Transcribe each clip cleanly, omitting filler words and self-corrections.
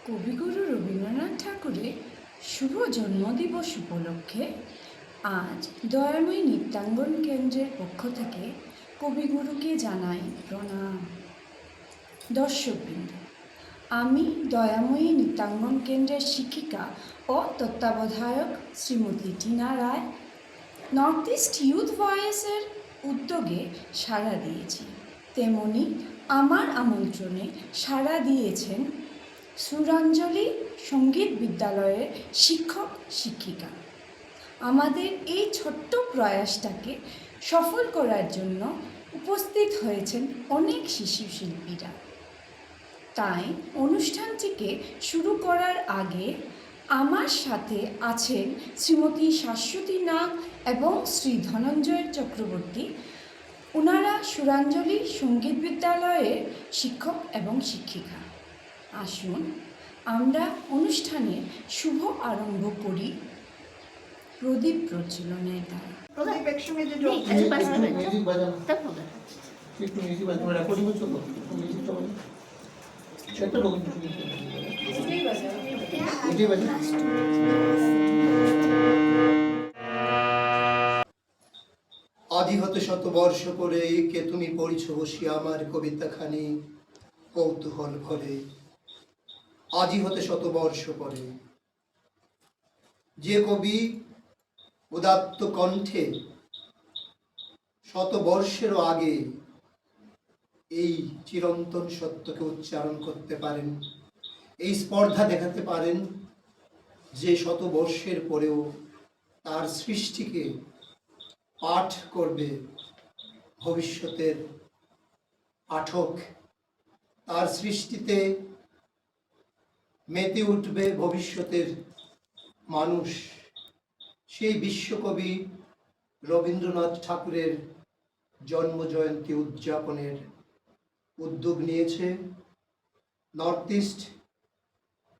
কবিগুরু রবীন্দ্রনাথ ঠাকুরের শুভ জন্মদিবস উপলক্ষে আজ দয়াময়ী নৃত্যাঙ্গন কেন্দ্রের পক্ষ থেকে কবিগুরুকে জানাই প্রণাম। দর্শকবৃন্দ, আমি দয়াময়ী নৃত্যাঙ্গন কেন্দ্রের শিক্ষিকা ও তত্ত্বাবধায়ক শ্রীমতী টিনা রায় নর্থ ইস্ট ইউথ ভয়েসের উদ্যোগে সাড়া দিয়েছি। তেমনি আমার আমন্ত্রণে সাড়া দিয়েছেন সুরাঞ্জলি সঙ্গীত বিদ্যালয়ের শিক্ষক শিক্ষিকা। আমাদের এই ছোট্ট প্রয়াসটাকে সফল করার জন্য উপস্থিত হয়েছেন অনেক শিশু শিল্পীরা। তাই অনুষ্ঠানটিকে শুরু করার আগে আমার সাথে আছেন শ্রীমতী শাশ্বতী নাগ এবং শ্রী ধনঞ্জয় চক্রবর্তী। ওনারা সুরাঞ্জলি সঙ্গীত বিদ্যালয়ের শিক্ষক এবং শিক্ষিকা। আসুন আমরা অনুষ্ঠানের শুভ আরম্ভ করি প্রদীপ প্রজ্বলনের দ্বারা। আদি হতে শতবর্ষ পরে কে তুমি পড়িছ বসিয়া আমার কবিতাখানি কৌতূহল ভরে। আজি হতে শতবর্ষ পরে যে কবি উদাত্ত কণ্ঠে শতবর্ষেরও আগে এই চিরন্তন সত্যকে উচ্চারণ করতে পারেন, এই স্পর্ধা দেখাতে পারেন যে শতবর্ষের পরেও তার সৃষ্টিকে পাঠ করবে ভবিষ্যতের পাঠক, তার সৃষ্টিতে মেতে উঠবে ভবিষ্যতের মানুষ, সেই বিশ্বকবি রবীন্দ্রনাথ ঠাকুরের জন্মজয়ন্তী উদযাপনের উদ্যোগ নিয়েছে North East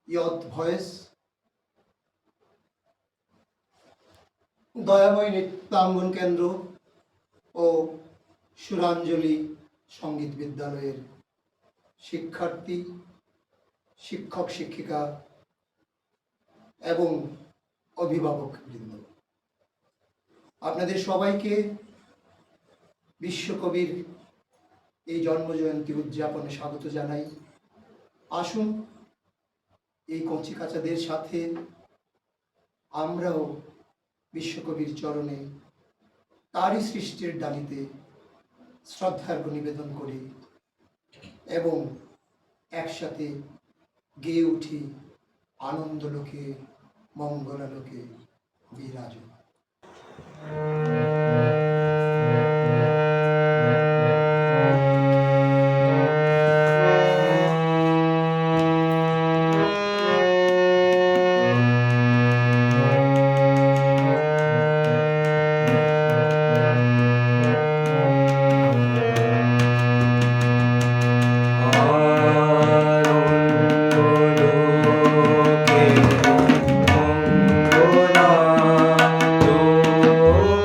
Youth Voice, Dayamayee Nrityangan Kendra ও সুরাঞ্জলি সঙ্গীত বিদ্যালয়ের শিক্ষার্থী, শিক্ষক শিক্ষিকা এবং অভিভাবক বৃন্দ, আপনাদের সবাইকে বিশ্বকবির এই জন্মজয়ন্তী উদযাপনে স্বাগত জানাই। আসুন এই কচিকাচাদের সাথে আমরাও বিশ্বকবির চরণে তারই সৃষ্টির ডালিতে শ্রদ্ধার্ঘ্য নিবেদন করি এবং একসাথে গেয়ে উঠি আনন্দলোকে মঙ্গলালোকে বিরাজ।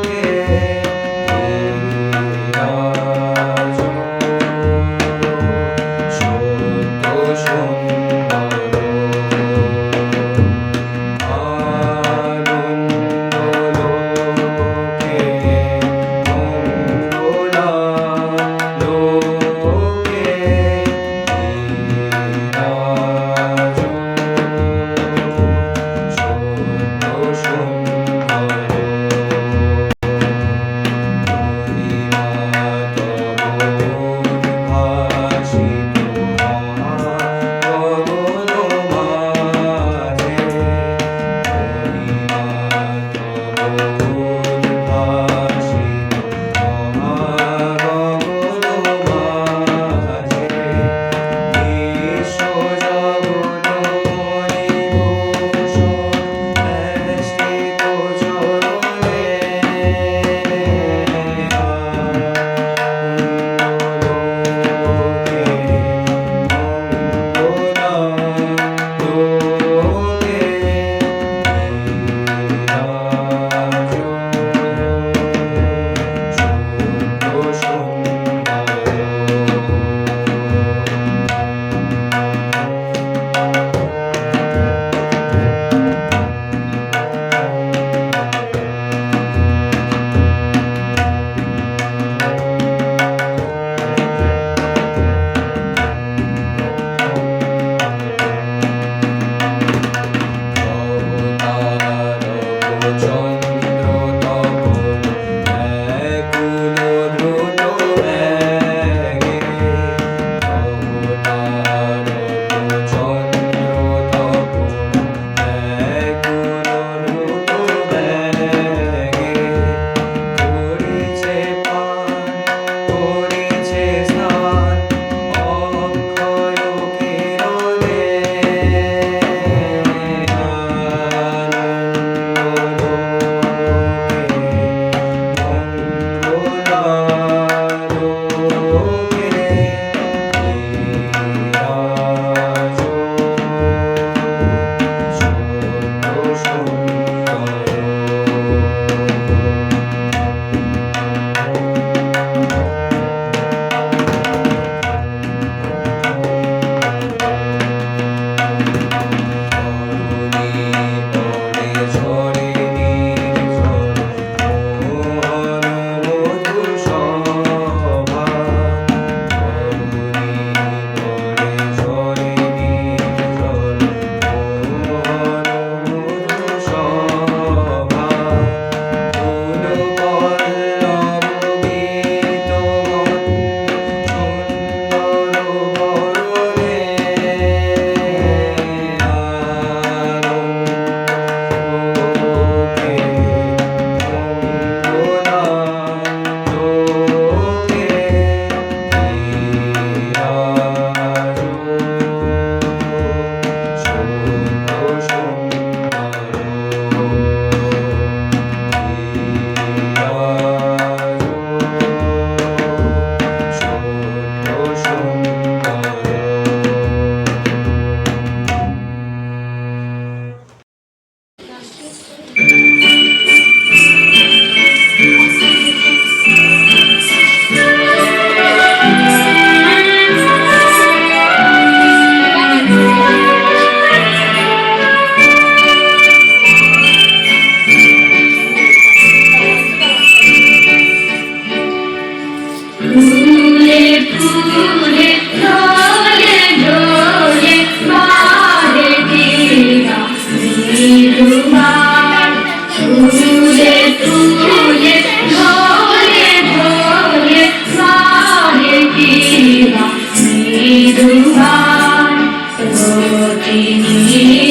Okay.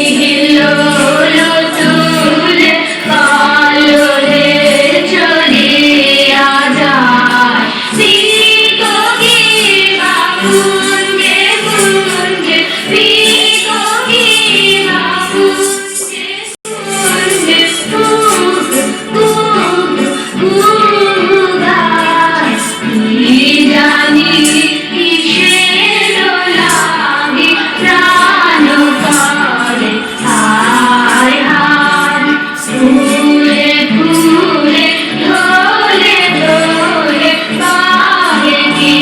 হিলোলো তুলে কালোরে চলিয়া যায় পিকোকি বাপুঞ্জে পুঞ্জে পিকোকি বাপুঞ্জে পুঞ্জে কুক কুক কুগায় কি জানি কিসের লাগে প্রাণ করে হায় হায় ফুলে ফুলে ধরে ধরে পাহে কি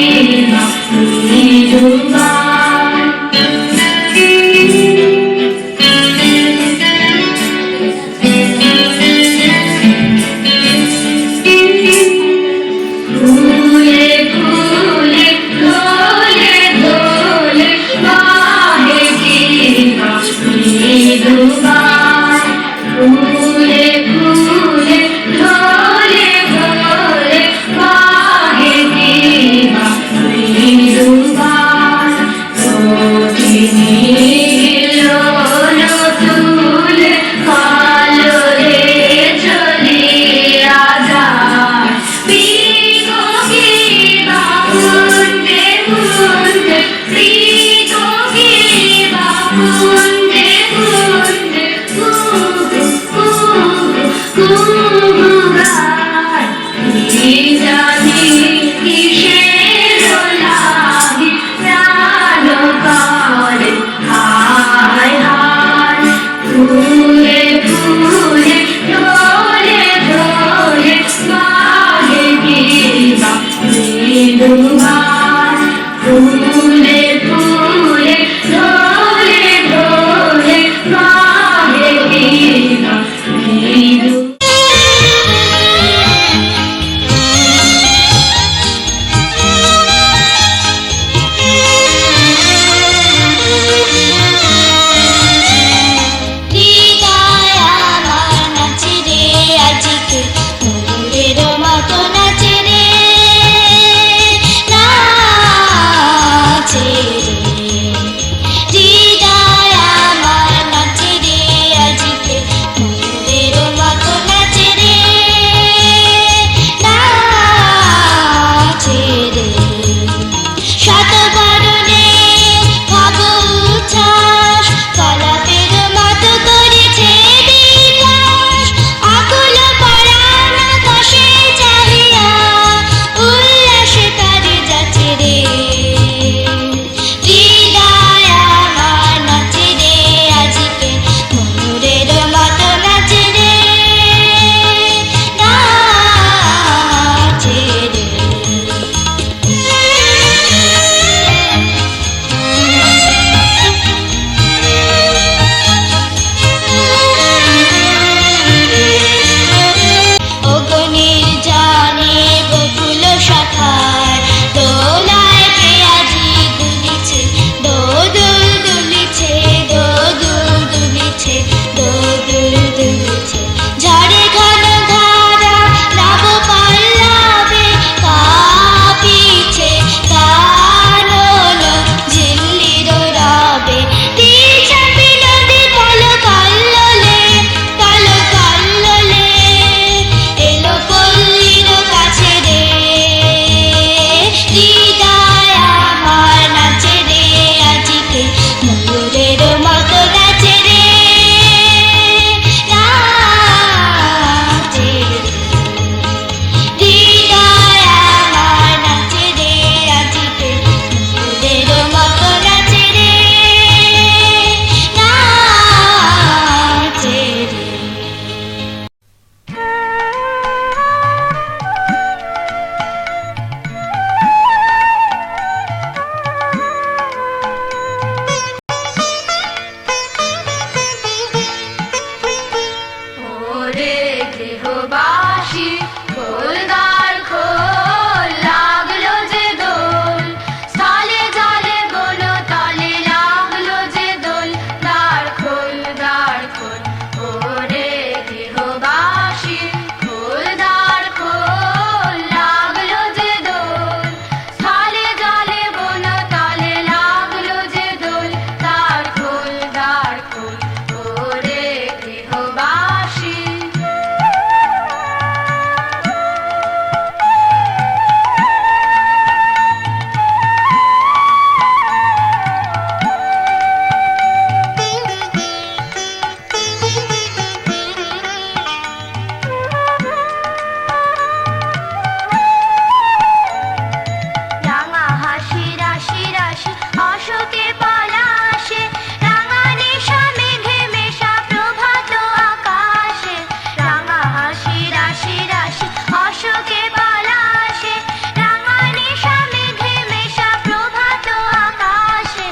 রাশি অশোকে পলাশে রাঙা নিশা মেঘে মেশা প্রভাত আকাশে রাঙা হাসি রাশি রাশি অশোকে পলাশে রাঙা নিশা মেঘে মেশা প্রভাত আকাশে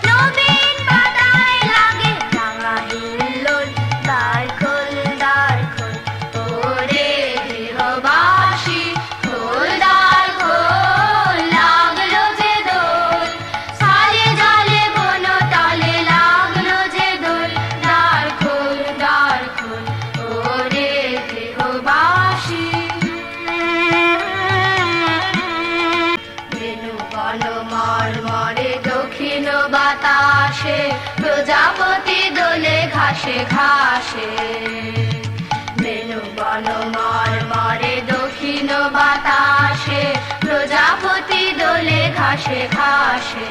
নবীন পাতায় লাগে রাঙা হিল্লোল দ্বার খোল ওরে গৃহবাসী খোল দ্বার খোল লাগলো যে দোল সালে জালে বনো তলে লাগলো যে দোল দ্বার খোল ওরে গৃহবাসী বেনু বন মর্মরে দক্ষিণ বাতাসে প্রজাপতি দোলে ঘাসে ঘাসে বেনু বন মর্মরে দক্ষিণ বাতাসে প্রজাপতি দোলে ঘাসে ঘাসে